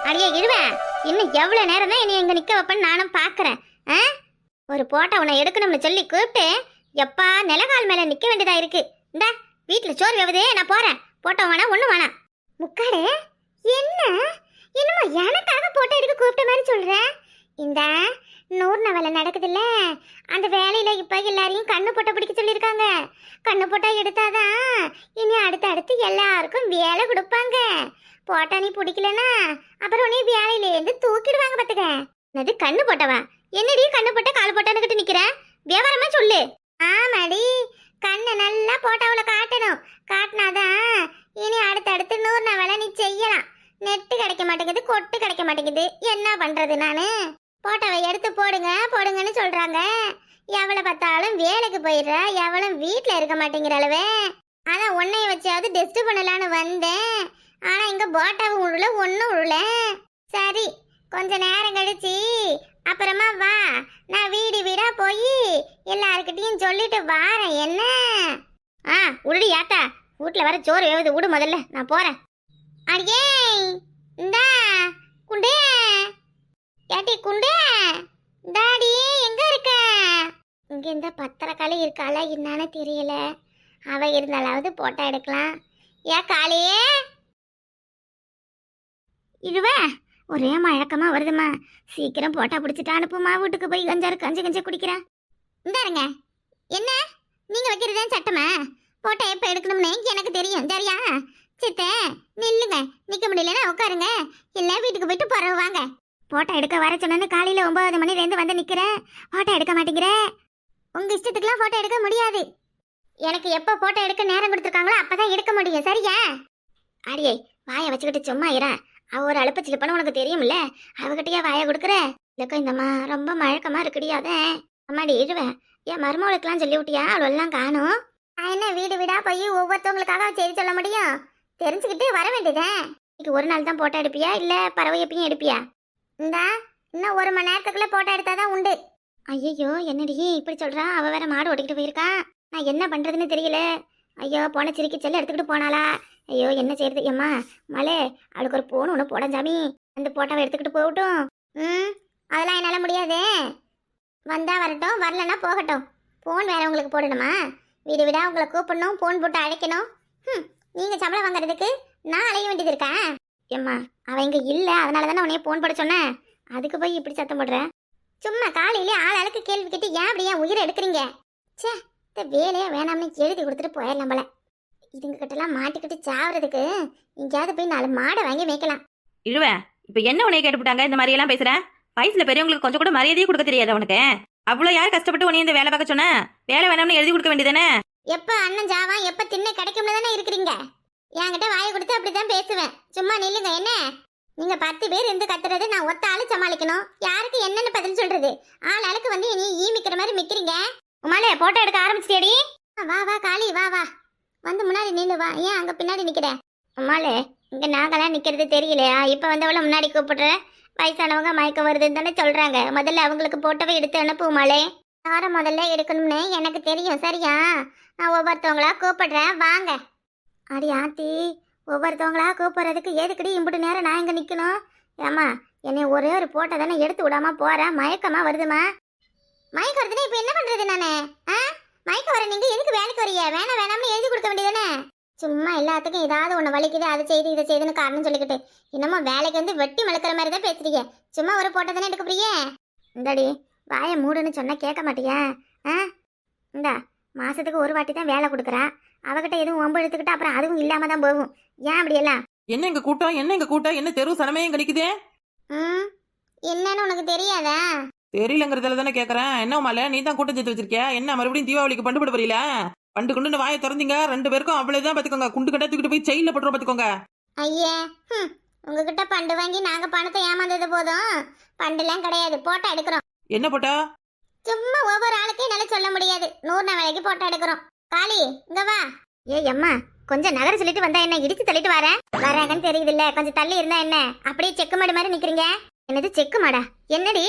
அடியே இழுவேன். இன்னும் எவ்வளவு நேரம் தான் என்னை இங்க நிக்க வைப்பேன்னு நானும் பாக்குறேன். ஒரு போட்டோ உன்னை எடுக்கணும்னு சொல்லி கூப்பிட்டு எப்பா நிலகால் மேல நிக்க வேண்டியதா இருக்கு. இந்த வீட்டுல சோறு வேவுதே, நான் போறேன். போட்டோ வேணாம், ஒண்ணு வேணாம். முக்காடு என்ன என்னமோ எனக்காக போட்டோ எடுக்க கூப்பிட்ட மாதிரி சொல்ற. இந்த 100 வேலை நடக்குதுல்ல, அந்த வேலையில இப்ப எல்லாரையும் கண்ணு போட்டோ பிடிக்க சொல்லியிருக்காங்க. கண்ணு போட்டோ எடுத்தாதான் இனி அடுத்து எல்லாருக்கும் வேலை கொடுப்பாங்க. போட்டோ நீ பிடிக்கலனா அப்புறம் நீ வேலையில இருந்து தூக்கிடுவாங்க பாத்துக்க. என்னது கண்ணு போட்டவா? என்னடி கண்ணு போட்ட கால் போட்டான்னு நிக்கிற? வியாபாரமா சொல்லு. ஆமாடி, கண்ணை நல்லா போட்டோவுல காட்டணும். காட்டினாதான் இனி அடுத்து 100 வேலை நீ செய்யலாம். நெட்டு கிடைக்க மாட்டேங்குது, கொட்டு கிடைக்க மாட்டேங்குது. என்ன பண்றது நானு? போட்டோவை எடுத்து போடுங்கன்னு சொல்றாங்க. எவ்வளவு பார்த்தாலும் வேலைக்கு போயிடுற, எவளும் வீட்டுல இருக்க மாட்டேங்கிற அளவே. அதான் உன்னைய வச்சாவது டெஸ்ட் பண்ணலான்னு வந்தேன். ஆனா இங்க போட்டாவை உருள ஒன்னும் உருள. சரி, கொஞ்ச நேரம் கழிச்சு அப்புறமா வா. நான் வீடா போய் எல்லாருக்கிட்டையும் சொல்லிட்டு வாரேன். என்ன உருடி யாத்தா, வீட்டுல வர சோறு வேவுது, விடு முதல்ல, நான் போறேன். அடியே இந்தா குண்டே, ஏட்டி குண்டே, டாடி எங்க இருக்க? இங்க இந்த பத்திரக்காளி இருக்காளா என்னன்னு தெரியல. அவ இருந்தாலாவது போட்டோ எடுக்கலாம். ஏன் காளியே இழுவ, ஒரே மழக்கமா வருதுமா. சீக்கிரம் போட்டா பிடிச்சிட்டு அனுப்புமா. வீட்டுக்கு போய் கஞ்சி குடிக்கிறேன். இந்தாருங்க. என்ன நீங்க வைக்கிறதே சட்டமா? போட்டோ எப்ப எடுக்கணும்னு எனக்கு தெரியும், சரியா? சித்த நில்லுங்க, நிக்க முடியலன்னா உட்காருங்க. இல்ல வீட்டுக்கு போயிட்டு போறவ வாங்க. போட்டோ எடுக்க வர சொன்னு காலையில 9 மணிலேருந்து வந்து நிக்கிறேன். போட்டோ எடுக்க மாட்டேங்கிற. உங்க இஷ்டத்துக்குலாம் போட்டோ எடுக்க முடியாது. எனக்கு எப்போ போட்டோ எடுக்க நேரம் கொடுத்துருக்காங்களோ அப்பதான் எடுக்க முடியும், சரியா? அடியே வாயை வச்சுக்கிட்டு சும்மா இரா. அவ ஒரு அழுப்ப சிலுப்பான்னு உனக்கு தெரியும்ல, அவகிட்டயே வாயை கொடுக்குற. இல்லக்கா இந்தம்மா ரொம்ப மழக்கமா இருக்குடியாத. அம்மாடி இழுவேன். என் மருமகளுக்கெல்லாம் சொல்லி விட்டியா? அவளெல்லாம் காணும். நான் என்ன வீடா போய் ஒவ்வொருத்தவங்களுக்காக செய்தி சொல்ல முடியும்? தெரிஞ்சுக்கிட்டு வர வேண்டியதே. இன்னைக்கு ஒரு நாள் தான் போட்டோ எடுப்பியா, இல்ல பறவை எப்பயும் எடுப்பியா? இந்தா இன்னும் 1 மணி நேரத்துக்குள்ள போட்டோ எடுத்தாதான் உண்டு. ஐயோ என்னடி இப்படி சொல்றா? அவ வேற மாடு ஓட்டிக்கிட்டு போயிருக்கா. நான் என்ன பண்றதுன்னு தெரியல. ஐயோ போன சிரிக்கி செல்ல எடுத்துக்கிட்டு போனாளா? ஐயோ என்ன செய்யறது? ஏம்மா மலே, அவளுக்கு ஒரு போன் ஒன்று போட சாமி. அந்த போட்டோவை எடுத்துக்கிட்டு போகட்டும். அதெல்லாம் என்னால் முடியாதே. வந்தா வரட்டும், வரலன்னா போகட்டும். போன் வேற உங்களுக்கு போடணுமா? வீடா உங்களை கூப்பிடணும், போன் போட்டு அழைக்கணும். நீங்க சம்பளம் வாங்குறதுக்கு நான் அலைய வேண்டியது இருக்கா? ஏம்மா அவன் இங்க இல்ல, அதனால தானே உன்னைய போன் போட சொன்னேன். அதுக்கு போய் இப்படி சத்தம் போடுற? சும்மா காலையிலே ஆளுக்கு கேள்வி கேட்டு ஏன் அப்படி என் உயிரை எடுக்கிறீங்க? சே, இந்த வேலையா வேணாம்னு எழுதி கொடுத்துட்டு போயிடலாம் போல. இதுங்க கிட்டலாம் மாட்டிக்கிட்டு சாவறதுக்கு எங்கேயாவது போய் 4 மாடை வாங்கி வைக்கலாம். இழுவேன். இப்ப என்ன உன்னைய கேட்டுவிட்டாங்க? இந்த மாதிரி எல்லாம் பேசுறேன். வயசுல பெரியவங்களுக்கு கொஞ்சம் கூட மரியாதையே கொடுக்க தெரியாது உனக்கு. அவ்வளவு யார் கஷ்டப்பட்டு உன்னை இந்த வேலை பார்க்க சொன்ன? வேலை வேணாம்னு எழுதி கொடுக்க வேண்டியதானே? எப்ப அண்ணன் ஜாவான் எப்ப திண்ணை கிடைக்கும்னு தானே இருக்கிறீங்க. என்கிட்ட வாயை கொடுத்து அப்படித்தான் பேசுவேன். சும்மா நில்லுங்க. என்ன நீங்க 10 பேர் இருந்து கத்துறது, நான் ஒத்த ஆளு சமாளிக்கணும். யாருக்கு என்னன்னு பதில் சொல்றது? ஆளுக்கு வந்து நீ மிக்கிற மாதிரி மிக்கிறீங்க. உமாலே போட்டோ எடுக்க ஆரம்பிச்சிட்டியடி? வா வா காளி, வா வா, வந்து முன்னாடி நில்லு. வா, ஏன் அங்க பின்னாடி நிக்கிற? உமாலே இங்க நாங்கெல்லாம் நிக்கிறது தெரியலையா? இப்ப வந்தவள முன்னாடி கூப்பிடுற. வயசானவங்க மயக்கம் வருதுன்னு தானே சொல்றாங்க. முதல்ல அவங்களுக்கு போட்டோவை எடுத்து அனுப்பு உமாலே. யாரை முதல்ல எடுக்கணும்னு எனக்கு தெரியும், சரியா? நான் ஒவ்வொருத்தவங்களா கூப்பிடுறேன், வாங்க. அடி ஆத்தி, ஒவ்வொருத்தவங்களா கூப்பிடுறதுக்கு எதுக்கடி இம்புட்டு நேரம் நான் இங்க நிக்கணும்? ஏமா என்னை ஒரே ஒரு போட்டோ தானே எடுத்து விடாம போறேன். மயக்கமா வருதுமா. மயக்கம் வருதுன்னா இப்ப என்ன பண்றது நானு? மயக்கம் வர நீங்க எதுக்கு வேலைக்கு வரீங்க? வேணாம்னு எழுதி கொடுக்க வேண்டியதானே? சும்மா எல்லாத்துக்கும் ஏதாவது ஒண்ணு வலிக்குது, அதை செய்து இதை செய்துன்னு காரணம் சொல்லிக்கிட்டு இன்னமும் வேலைக்கு வந்து வெட்டி மலக்கிற மாதிரி தான் பேசுறீங்க. சும்மா ஒரு போட்டோ தானே எடுக்க போறீங்க. இந்தாடி வாயை மூடுன்னு சொன்னா கேட்க மாட்டியா? இந்தா மாசத்துக்கு ஒரு வாட்டி தான் வேலை கொடுக்குறா. அவகிட்ட எதுவும் ஒம்பு எடுத்துக்கிட்டா அப்புறம் அதுவும் இல்லாம தான் போகும். ஏன் அப்படி எல்லாம்? என்ன இங்க கூட்டம் என்ன தெரு சனமே இங்க நிக்குதே? என்னன்னு உனக்கு தெரியாதா? தெரியலங்கிறதுல தானே கேக்குறேன். என்ன மாலை, நீ தான் கூட்டம் சேர்த்து வச்சிருக்கியா? என்ன மறுபடியும் தீபாவளிக்கு பண்டு போட வரீல? பண்டு குண்டு வாயை திறந்தீங்க 2 பேருக்கும் அவ்வளவுதான் பாத்துக்கோங்க. குண்டு கட்ட தூக்கிட்டு போய் செயல பட்டுரும் பாத்துக்கோங்க. ஐயே, உங்ககிட்ட பண்டு வாங்கி நாங்க பணத்தை ஏமாந்தது போதும். பண்டுலாம் கிடையாது, போட்டோ எடுக்கிறோம். என்ன போட்டா? சும்மா ஒவ்வொரு ஆளுக்கும் என்னால சொல்ல முடியாது. 100 வேலைக்கு போட்டோ எடுக்கிறோம். காளி இங்க வா. அம்மா கொஞ்சம் நகர சொல்லிட்டு வந்தா என்ன இடிச்சு தள்ளிட்டு வராங்கன்னு தெரியுது இல்ல? கொஞ்சம் தள்ளி இருந்தா என்ன? அப்படியே செக்கு மாடு மாதிரி நிக்கிறீங்க. என்னது செக்கு மாடா? என்னடி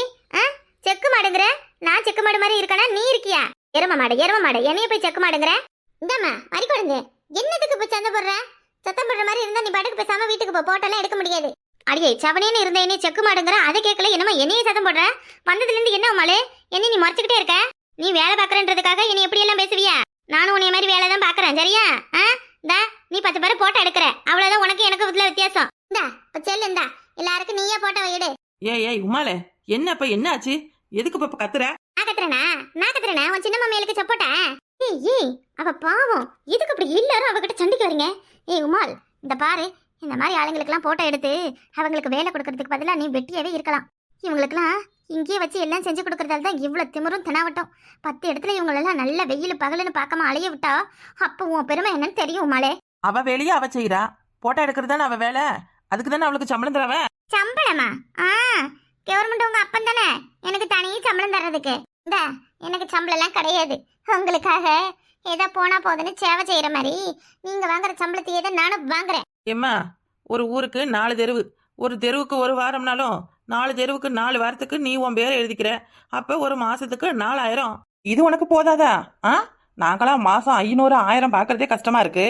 செக்கு மாடுங்கிற? நான் செக்கு மாடு மாதிரி இருக்கனா? நீ இருக்கியா? எரும மாடு என்னைய போய் செக்கு மாடுங்கிற? இந்தாம்மா மறி குழந்தை, என்னதுக்கு போய் சண்டை போடுற? சத்தம் போடுற மாதிரி இருந்தா நீ பாட்டுக்கு பேசாம வீட்டுக்கு போ. போட்டோலாம் எடுக்க முடியாது. அடியே செவனேன்னு இருந்த என்னைய செக்கு மாடுங்கிற அதை கேட்கல என்னமா என்னைய சத்தம் போடுற வந்ததுல இருந்து என்ன உமாலே என்ன நீ மறைச்சுக்கிட்டே இருக்க நீ வேலை பாக்குறன்றதுக்காக என்னை எப்படி எல்லாம் பேசுவியா நானும் உன்னைய மாதிரி வேலை தான் பாக்குறேன் சரியா இந்தா நீ 10 பேர் போட்டோ எடுக்கிற அவ்வளவுதான் உனக்கு எனக்கு இதுல வித்தியாசம் இந்தா இப்ப செல்லு இந்தா எல்லாருக்கும் நீயே போட்டோ எடு ஏய் உமாலே என்ன இப்ப என்ன ஆச்சு எதுக்கு இப்ப கத்துற நான் கத்துறேனா உன் சின்ன மாமியாளுக்கு சப்போட்டா ஏய் அவ பாவம் இதுக்கு அப்படி எல்லாரும் அவகிட்ட சண்டைக்கு வரீங்க ஏய் உமால் இந்த பாரு இந்த மாதிரி ஆளுங்களுக்கெல்லாம் போட்டோ எடுத்து அவங்களுக்கு வேலை கொடுக்கறதுக்கு பதிலா நீ வெட்டியாவே இருக்கலாம் இவங்களுக்கெல்லாம் இங்கேயே வச்சு எல்லாம் செஞ்சு கொடுக்கறதால தான் இவ்வளவு திமிரும் தினாவட்டும் 10 இடத்துல இவங்களெல்லாம் நல்ல வெயில் பகலுன்னு பார்க்காம அலைய விட்டா அப்போ உன் பெருமை என்னன்னு தெரியும் உமாலே அவ வேலையை அவ செய்யறா போட்டோ எடுக்கிறது தானே அவ வேலை அதுக்கு தானே அவளுக்கு சம்பளம் தரவ சம்பளமா கவர்மெண்ட் உங்க அப்பன் தானே எனக்கு தனியே சம்பளம் தர்றதுக்கு இந்த எனக்கு சம்பளம் எல்லாம் கிடையாது உங்களுக்காக ஏதோ போனா போதுன்னு சேவை செய்யற மாதிரி நீங்க வாங்குற சம்பளத்தையே தான் நானும் வாங்குறேன் ஏம்மா ஒரு ஊருக்கு 4 தெருவு ஒரு தெருவுக்கு ஒரு வாரம்னாலும் 4 தெருவுக்கு 4 வாரத்துக்கு நீ உன் பேரை எழுதிக்கிற அப்ப ஒரு மாசத்துக்கு 4000 இது உனக்கு போதாதா நாங்களாம் மாசம் 500 1000 பாக்குறதே கஷ்டமா இருக்கு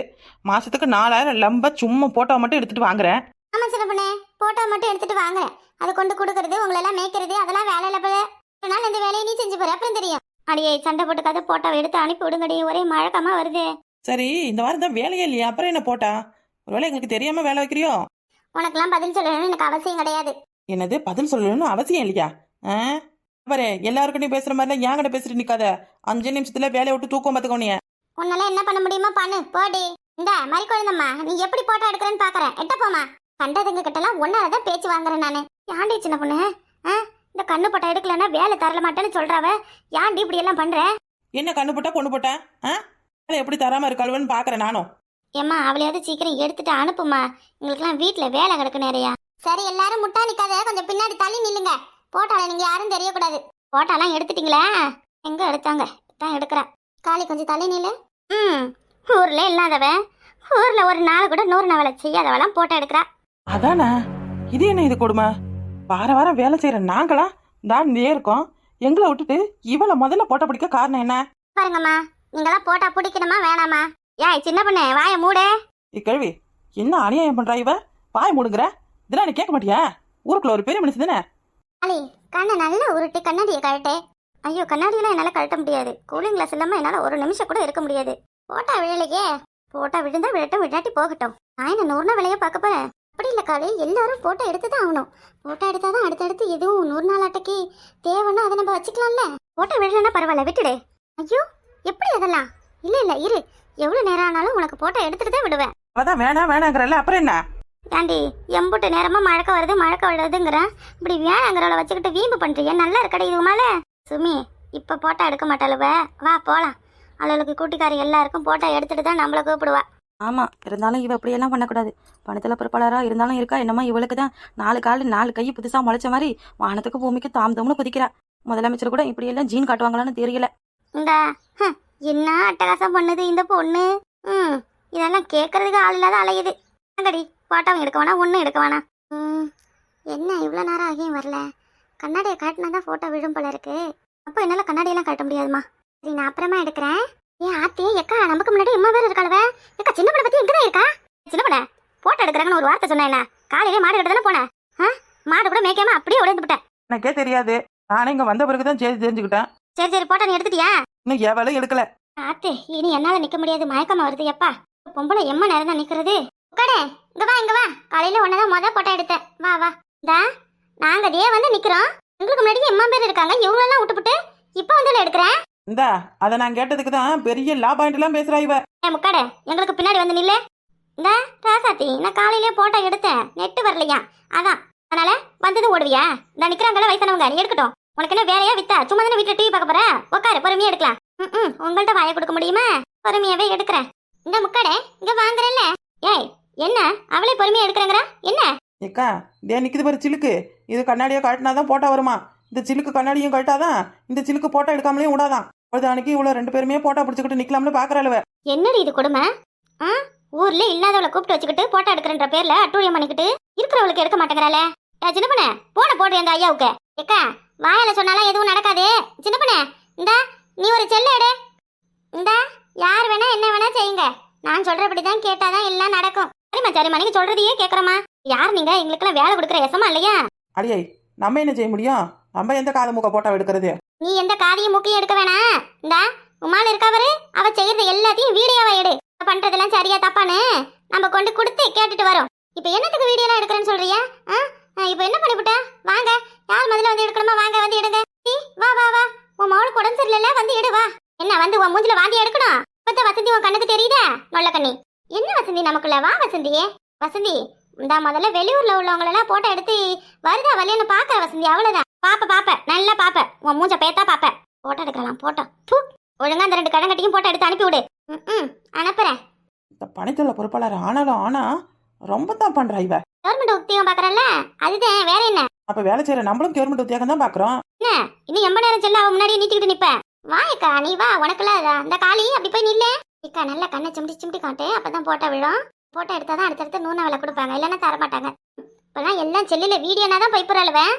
மாசத்துக்கு 4000 லம்ப சும்மா போட்டோ மட்டும் எடுத்துட்டு வாங்குறேன் ஆமா சின்ன பொண்ணு போட்டோ மட்டும் எடுத்துட்டு வாங்க அதை கொண்டு கொடுக்கறது உங்களெல்லாம் மேய்க்கிறது அதெல்லாம் வேலை இல்ல ஒரு நாள் இந்த வேலையை நீ செஞ்சு போற அப்புறம் தெரியும் அடியே சண்டை போட்டுக்காத போட்டோ எடுத்து அனுப்பி விடுங்கடி ஒரே மழக்கமா வருது சரி இந்த வாரம் தான் வேலையே இல்லையா அப்புறம் என்ன போட்டா ஒருவேளை எங்களுக்கு தெரியாம வேலை வைக்கிறியோ உனக்கெல்லாம் பதில் சொல்லணும்னு எனக்கு அவசியம் கிடையாது என்னது பதில் சொல்லணும்னு அவசியம் இல்லையா பாரு எல்லாருக்கிட்டையும் பேசுற மாதிரிலாம் என் கிட்ட பேசிட்டு நிக்காத 5 நிமிஷத்துல வேலையை விட்டு தூக்கம் பார்த்துக்கோனிய உன்னால என்ன பண்ண முடியுமா பண்ணு போடி இந்த மாதிரி குழந்தம்மா நீ எப்படி போட்டோ எடுக்கிறேன்னு பாக்குறேன் எட்ட போமா கண்டதுங்க கிட்டலாம் ஒன்னாலதான் பேச்சு வாங்குறேன் நானு யாண்டி சின்ன பொண்ணு இந்த கண்ணு போட்டோ எடுக்கலன்னா வேலை தரல மாட்டேன்னு சொல்றாவ யாண்டி இப்படி எல்லாம் பண்ற என்ன கண்ணு போட்டா பொண்ணு போட்டேன் வேலை எப்படி தராம இருக்காளுன்னு பாக்குறேன் நானும் ஏம்மா அவளையாவது சீக்கிரம் எடுத்துட்டு அனுப்புமா எங்களுக்குலாம் வீட்டுல வேலை கிடக்கு நிறையா சரி எல்லாரும் முட்டா நிக்காத கொஞ்சம் பின்னாடி தள்ளி நில்லுங்க போட்டால நீங்க யாரும் தெரியக்கூடாது போட்டாலாம் எடுத்துட்டீங்களா எங்க எடுத்தாங்க தான் எடுக்கிறேன் காளி கொஞ்சம் தள்ளி நில்லு ஊர்ல இல்லாதவ ஊர்ல ஒரு நாள் கூட 100 நாவலை செய்யாதவெல்லாம் போட்டோ எடுக்கிறா அதானே இது என்ன இது கொடுமை வார வாரம் வேலை செய்யற நாங்களாம் தான் இருக்கோம் எங்களை விட்டுட்டு இவளை முதல்ல போட்டோ பிடிக்க காரணம் என்ன பாருங்கம்மா நீங்களாம் போட்டா பிடிக்கணுமா வேணாமா ஏய் சின்ன பொண்ணு வாய மூடு இக்கழுவி என்ன அநியாயம் பண்றா இவ வாய் மூடுங்கிற இதெல்லாம் நீ கேட்க மாட்டியா ஊருக்குள்ள ஒரு பெரிய மனுஷன் தானே அலி கண்ணை நல்லா உருட்டி கண்ணாடியை கழட்டே ஐயோ கண்ணாடியெல்லாம் என்னால கழட்ட முடியாது கூலிங் கிளாஸ் இல்லாம என்னால ஒரு நிமிஷம் கூட இருக்க முடியாது போட்டா விழலையே போட்டா விழுந்தா விழட்டும் விழாட்டி போகட்டும் நான் என்ன 100 நாள் வேலையை பார்க்க போறேன் அப்படி இல்ல காளி எல்லாரும் போட்டோ எடுத்துதான் ஆகணும் போட்டோ எடுத்தாதான் அடுத்தடுத்து எதுவும் 100 நாள் அட்டைக்கு தேவைன்னா அதை நம்ம வச்சுக்கலாம்ல போட்டோ விழலன்னா பரவாயில்ல விட்டுடு ஐயோ எப்படி அதெல்லாம் இல்ல இரு எவ்வளவு நேரம் ஆனாலும் உனக்கு போட்டோ எடுத்துட்டு தான் விடுவேன் அதான் வேணாங்கிறல்ல அப்புறம் என்ன ஏண்டி எம்புட்டு நேரமா மழக்க வருது மழக்க விடுறதுங்கிறேன் இப்படி வேணாங்கிறவளை வச்சுக்கிட்டு வீம்பு பண்றீங்க நல்லா இருக்கடை இது மேல சுமி இப்ப போட்டோ எடுக்க மாட்டாளுவ வா போலாம் அவளுக்கு கூட்டிக்காரி எல்லாருக்கும் போட்டோ எடுத்துட்டு தான் நம்மள கூப்பிடுவா ஆமா இருந்தாலும் இவ இப்படியெல்லாம் பண்ணக்கூடாது பணத்துல பிறப்பாளரா இருந்தாலும் இருக்கா என்னமா இவளுக்கு தான் 4 கால் 4 கை புதுசா முளைச்ச மாதிரி வானத்துக்கு பூமிக்கு தாம்தம்னு குதிக்கிறா முதலமைச்சர் கூட இப்படியெல்லாம் ஜீன் காட்டுவாங்களான்னு தெரியல இந்த என்ன அட்டகாசம் பண்ணுது இந்த பொண்ணு இதெல்லாம் கேட்கறதுக்கு ஆள் இல்லாத அலையுது அங்கடி போட்டோவும் எடுக்க வேணா ஒன்றும் எடுக்க வேணாம் என்ன இவ்வளோ நேரம் ஆகியும் வரல கண்ணாடியை காட்டினா தான் ஃபோட்டோ விழும் போல இருக்கு அப்போ என்னால் கண்ணாடியெல்லாம் காட்ட முடியாதுமா சரி நான் அப்புறமா எடுக்கிறேன் ஏன் ஆத்தி எக்கா நமக்கு முன்னாடி எம்மா பேர் இருக்காளவ எக்கா சின்ன பொண்ணை பற்றி எங்கே தான் இருக்கா சின்ன பொண்ணை போட்டோ எடுக்கிறாங்கன்னு ஒரு வார்த்தை சொன்னேன் என்ன காலையிலே மாடு கிட்ட தானே போனேன் மாடு கூட மேய்க்காம அப்படியே உடைந்து விட்டேன் எனக்கே தெரியாது நானே இங்க வந்த பிறகுதான் தெரிஞ்சுக்கிட்டேன் சரி போட்டோ நீ எடுத்துட்டியா இன்னும் எவளும் எடுக்கல ஆத்தே இனி என்னால நிக்க முடியாது மயக்கமா வருது எப்பா பொம்பளை எம்மா நேரம் தான் நிக்கிறது உட்காடே இங்க வா காலையில ஒன்னதான் போட்டோ எடுத்தேன் வா இந்தா நாங்க அதே வந்து நிக்கிறோம் உங்களுக்கு முன்னாடி எம்மா பேர் இருக்காங்க இவங்களெல்லாம் விட்டுப்புட்டு இப்ப வந்து எடுக்கிறேன் இந்தா அதை நான் கேட்டதுக்கு தான் பெரிய லா பாயிண்ட் எல்லாம் பேசுறா இவ முக்காடே எங்களுக்கு பின்னாடி வந்து நில்லு இந்த ராசாத்தி நான் காலையிலேயே போட்டோ எடுத்தேன் நெட்டு வரலையா அதான் அதனால வந்தது ஓடுவியா இந்த நிக்கிறாங்கல்ல வயசானவங்க நீ எடுக்கட்டும் உனக்கு என்ன வேலையா வித்தா சும்மா தானே வீட்டுல டிவி பார்க்க போற உட்காரு பொறுமையா எடுக்கலாம் உங்கள்கிட்ட வாயை கொடுக்க முடியுமா பொறுமையாவே எடுக்கிறேன் இந்த முக்காடே இங்க வாங்குறேன்ல ஏய் என்ன அவளே பொறுமையா எடுக்கிறேங்கிற என்ன ஏக்கா இதே நிக்குது பாரு சிலுக்கு இது கண்ணாடியை காட்டினாதான் போட்டோ வருமா இந்த சிலுக்கு கண்ணாடியும் கட்டாதான் இந்த சிலுக்கு போட்டோ எடுக்காமலே விடாதான் அன்னைக்கு இவ்வளவு 2 பேருமே போட்டோ பிடிச்சிக்கிட்டு நிக்கலாம்னு பாக்குறாளுவ என்னடி இது கொடுமை ஊர்ல இல்லாதவளை கூப்பிட்டு வச்சுக்கிட்டு போட்டோ எடுக்கிறன்ற பேர்ல அட்டூழியம் பண்ணிக்கிட்டு இருக்கிறவளுக்கு எடுக்க மாட்டேங்கிறாளே சின்ன பண்ண போன போடு எங்க ஐயாவுக்கு ஏக்கா வாயில சொன்னாலும் எதுவும் நடக்காது சின்ன பண்ண இந்தா நீ ஒரு செல்ல எடு இந்தா யார் வேணா என்ன வேணா செய்யுங்க நான் சொல்றபடிதான் கேட்டாதான் எல்லாம் நடக்கும் சரிம்மா நீங்க சொல்றதையே கேக்குறமா யார் நீங்க எங்களுக்கெல்லாம் வேலை கொடுக்குற எசமா இல்லையா? அடியே நம்ம என்ன செய்ய முடியும்? நம்ம எந்த காது மூக்க போட்டோ எடுக்கிறது? நீ எந்த காதையும் முக்கியம் எடுக்க வேணாம். இந்த உமால இருக்கவரு அவ செய்யறது எல்லாத்தையும் வீடியோவா எடு. அவ பண்றதெல்லாம் சரியா தப்பான்னு நம்ம கொண்டு கொடுத்து கேட்டுட்டு வரோம். இப்ப என்னத்துக்கு வீடியோ எல்லாம் எடுக்கிறேன்னு சொல்றியா? இப்ப என்ன பண்ணிவிட்ட? வாங்க, யார் முதல்ல வந்து எடுக்கணுமா? வாங்க வந்து எடுங்க. வா வா வா, உன் மவுளுக்கு உடம்பு சரியில்லை, வந்து எடு வா. என்ன வந்து உன் மூஞ்சில வாந்தி எடுக்கணும்? இப்ப வசந்தி உன் கண்ணுக்கு தெரியுதா? நொல்ல கண்ணி. என்ன வசந்தி நமக்குள்ள? வா வசந்தி. வசந்தி, இந்த முதல்ல வெளியூர்ல உள்ளவங்களெல்லாம் போட்டோ எடுத்து வருதா வரலையான்னு பாக்க வசந்தி. அவ்வளவுதான். பாப்ப நல்லா பாப்ப. உன் மூஞ்ச பேத்தா பாப்ப. போட்டோ எடுக்கலாம் போட்டோ. ஒழுங்கா அந்த 2 கடங்கட்டியும் போட்டோ எடுத்து அனுப்பி விடு. அனுப்புறேன். இந்த பணித்துள்ள பொறுப்பாளர் ஆனாலும் ஆனா ரொம்ப தான் பண்றா இவ. கவர்மெண்ட் உத்தியோகம் பாக்குறல்ல, அதுதான். வேற என்ன? அப்ப வேலை செய்யற நம்மளும் கவர்மெண்ட் உத்தியோகம் தான் பாக்குறோம். என்ன இன்னும் எம்ப நேரம் செல்ல அவன் முன்னாடி நீட்டிக்கிட்டு நிப்ப? வாயக்கா நீ வா, உனக்குலாம் இந்த காளி அப்படி போய் நில்ல. இக்கா நல்லா கண்ணை சிமிட்டி காட்டு, அப்பதான் போட்டோ விழும். போட்டோ எடுத்தாதான் அடுத்தடுத்து 100 வேலை கொடுப்பாங்க, இல்லைன்னா தர மாட்டாங்க. இப்பெல்லாம் எல்லாம் செல்லுல வீடியோனா தான் போய் போறாளுவேன்.